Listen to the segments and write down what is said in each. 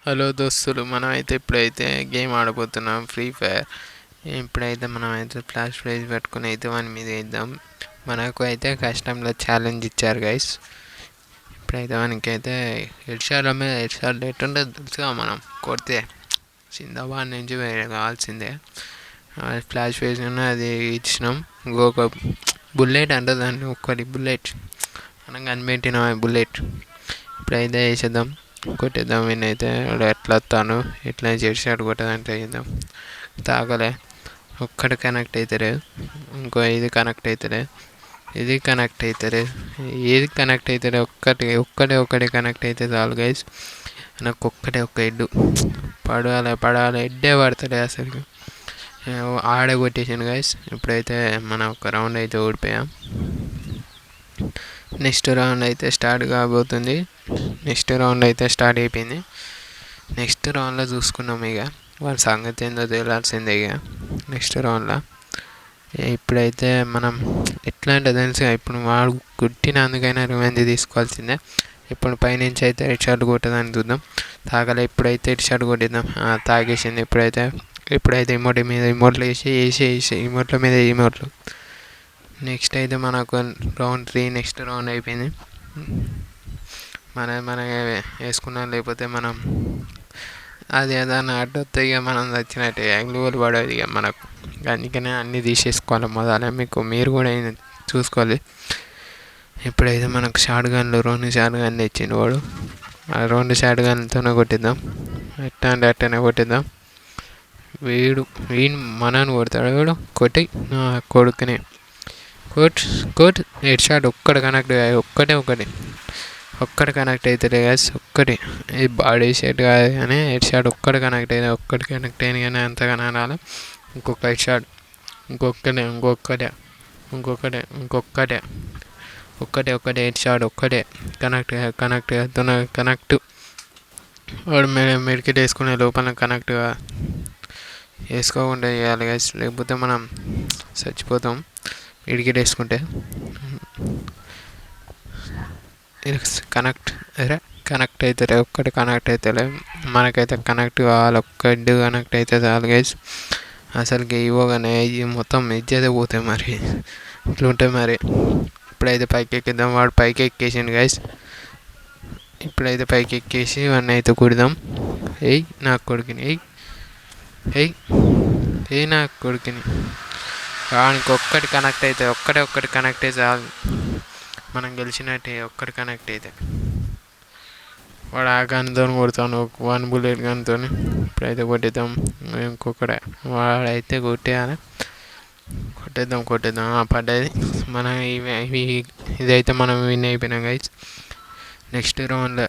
Hello దోస్తులు, మనమైతే ఇప్పుడైతే గేమ్ ఆడబోతున్నాం ఫ్రీ ఫైర్. ఇప్పుడైతే మనమైతే ఫ్లాష్ ప్రైజ్ పెట్టుకుని అయితే వాని మీద వేద్దాం. మనకు అయితే కస్టంలో ఛాలెంజ్ ఇచ్చారు గైస్. ఇప్పుడైతే మనకైతే హెడ్ మీద హెడ్ ఎట్టుంటే తెలుసుగా, మనం కొడితే సిందాబాద్ నుంచి వేరే కావాల్సిందే. ఫ్లాష్ ప్రైజ్ అది ఇచ్చినాం. ఇంకొక బుల్లెట్ అంటే దాన్ని ఒక్కటి బుల్లెట్ మనం కనిపెట్టిన బుల్లెట్ ఇప్పుడైతే వేసేద్దాం, కొట్టేద్దాం. నేనైతే ఎట్లా వస్తాను, ఎట్లా చేసాడు కొట్టదంటే వేద్దాం. తాగలే, ఒక్కటి కనెక్ట్ అవుతలేదు. ఇంకో ఇది కనెక్ట్ అవుతలేదు, ఇది కనెక్ట్ అవుతలేదు, ఏది కనెక్ట్ అవుతుంది. ఒక్కటే కనెక్ట్ అయితే చాలు గైస్. నాకు ఒక్క హెడ్ పడాలి హెడ్డే పడతాడు అసలు. ఆడే కొట్టేసాను గైస్. ఇప్పుడైతే మనం ఒక రౌండ్ అయితే ఓడిపోయాం. నెక్స్ట్ రౌండ్ అయితే స్టార్ట్ కాబోతుంది. నెక్స్ట్ రౌండ్ అయితే స్టార్ట్ అయిపోయింది. నెక్స్ట్ రౌండ్లో చూసుకున్నాం. ఇక వాళ్ళ సంగతి ఏందో తేలాల్సిందే. ఇక నెక్స్ట్ రౌండ్లో ఇప్పుడైతే మనం ఎట్లా అంటే తెలుసు, ఇప్పుడు వాడు కుట్టినందుకైనా రివెంజ్ తీసుకోవాల్సిందే. ఇప్పుడు పైనుంచి అయితే హెడ్ షాట్ కొట్టదని చూద్దాం. తాగలే, ఇప్పుడైతే హెడ్ షాట్ కొట్టిద్దాం. తాగేసింది. ఇప్పుడైతే ఇమోట్లు వేసి ఇమోట్ల మీద ఇమోట్లు. నెక్స్ట్ అయితే మనకు రౌండ్ 3 నెక్స్ట్ రౌండ్ అయిపోయింది. మన వేసుకున్నాం, లేకపోతే మనం అది ఏదైనా అడ్డొస్తే ఇక మనం వచ్చినట్టే గ్లూవల్ పడేది ఇక మనకు. అందుకనే అన్నీ తీసేసుకోవాలి మొదలే. మీరు కూడా చూసుకోవాలి. ఇప్పుడైతే మనకు షార్ట్ గన్లు 2 షార్ట్ గన్లు ఇచ్చిండు వాడు. ఆ 2 షార్ట్ గన్లతోనే కొట్టిద్దాం. ఎట్టా అంటే అట్టనే కొట్టిద్దాం. వీడు మనని కొడతాడు. వీడు కొట్టి కొడుకుని కోట్ హెడ్ షాట్ ఒక్కటి కనెక్ట్ ఒక్కటి కనెక్ట్ అవుతుంది గ్యాస్. ఒక్కటి ఈ బాడీ షాట్ కాదు కానీ హెడ్ షాట్ ఒక్కటి కనెక్ట్ అవుతుంది. ఒక్కటి కనెక్ట్ అయింది కానీ అంతగానే రాలి. ఇంకొక హెడ్ షాట్, ఇంకొక్కటే హెడ్ షాట్ ఒక్కటే కనెక్ట్. వాడు మెడికెట్ వేసుకునే లోపల కనెక్ట్ వేసుకోకుండా చేయాలి గ్యాస్, లేకపోతే మనం చచ్చిపోతాం. మెడికెట్ వేసుకుంటే కనెక్ట్ అవుతుంది. ఒక్కటి కనెక్ట్ అవుతుంది. మనకైతే కనెక్ట్ కావాలి. ఒక్కటి కనెక్ట్ అయితే చాలు గైస్. అసలుకి ఇవ్వగానే మొత్తం ఇజ్జతే పోతాయి. మరి ఇట్లుంటాయి మరి. ఇప్పుడైతే పైకి ఎక్కిద్దాం. వాడు పైకి ఎక్కేసిండు గైస్. ఇప్పుడైతే పైకి ఎక్కేసి వాడిని అయితే కుడదాం. నా కొడుకుని నా కొడుకుని. వానికి ఒక్కటి కనెక్ట్ అవుతుంది. ఒక్కటి కనెక్ట్ అయితే చాలు, మనం గెలిచినట్టే. ఒక్కటి కనెక్ట్ అయితే వాడు ఆ గన్తో కొడతాను, 1 బుల్లెట్ గన్తో. ఇప్పుడైతే కొట్టేద్దాం. ఇంకొకటి వాడైతే కొట్టేద్దాం. పడ్డది. మనం ఇదైతే మనం విన్ అయిపోయినాం గైస్. నెక్స్ట్ రౌండ్లో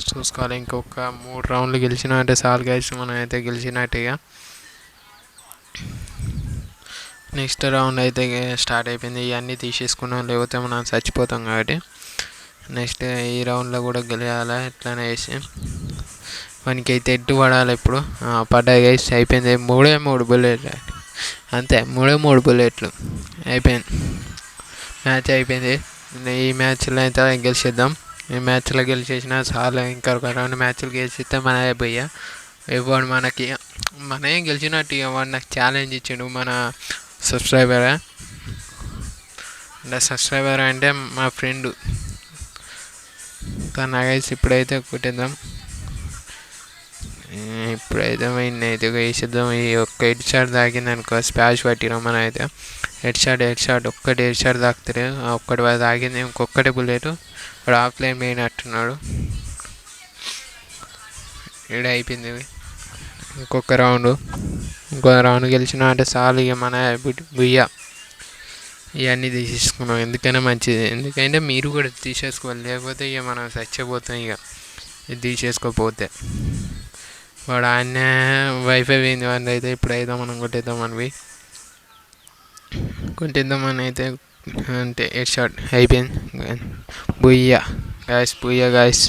చూసుకోవాలి. ఇంకొక 3 రౌండ్లు గెలిచినట్టే చాలు గైస్, మనం అయితే గెలిచినట్టుగా. నెక్స్ట్ రౌండ్ అయితే స్టార్ట్ అయిపోయింది. ఇవన్నీ తీసేసుకున్నాం, లేకపోతే మనం చచ్చిపోతాం కాబట్టి. నెక్స్ట్ ఈ రౌండ్లో కూడా గెలియాలి. ఎట్లనే వేసి మనకి అయితే ఎట్టు పడాలి. ఇప్పుడు పడ్డాయి గైస్. అయిపోయింది. 3 బుల్లెట్లు అంతే. 3 బుల్లెట్లు అయిపోయింది. మ్యాచ్ అయిపోయింది. ఈ మ్యాచ్లో అయితే గెలిచేద్దాం. ఈ మ్యాచ్లో గెలిచేసినా చాలా. ఇంకా ఒక 2 మ్యాచ్లు గెలిచిస్తే మనదే పోయా. ఇవ్వడు మనకి, మనమే గెలిచినట్టు. వాడు నాకు ఛాలెంజ్ ఇచ్చిండు. మన సబ్స్క్రైబర్ అంటే మా ఫ్రెండ్ తన గైస్. ఇప్పుడైతే కొట్టేద్దాం. ఇప్పుడైతే అయితే వేసేద్దాం. ఈ ఒక్క హెడ్ షాట్ తాకింది అనుకో, స్పాష్ పట్టినాం. మనం అయితే హెడ్ షాట్ ఒక్కటి హెడ్ షాట్ తాకుతారు. ఒక్కటి తాగింది. ఇంకొక్కటి బుల్లెట్. వాడు ఆఫ్లైన్ పోయినట్టున్నాడు. ఇక్కడ అయిపోయింది. ఇంకొక రౌండ్ గెలిచినా అంటే చాలు. ఇక మన బుయ్య ఇవన్నీ తీసేసుకున్నాం. ఎందుకైనా మంచిది. ఎందుకంటే మీరు కూడా తీసేసుకోవాలి, లేకపోతే ఇక మనం చచ్చిపోతాం. ఇక ఇది తీసేసుకోకపోతే వాడు ఆయన వైఫై పోయింది వాడిని అయితే. ఇప్పుడైతే మనం కొట్టేద్దామని అయితే అంటే హెడ్ షాట్ అయిపోయింది. బుయ్యా గాయస్.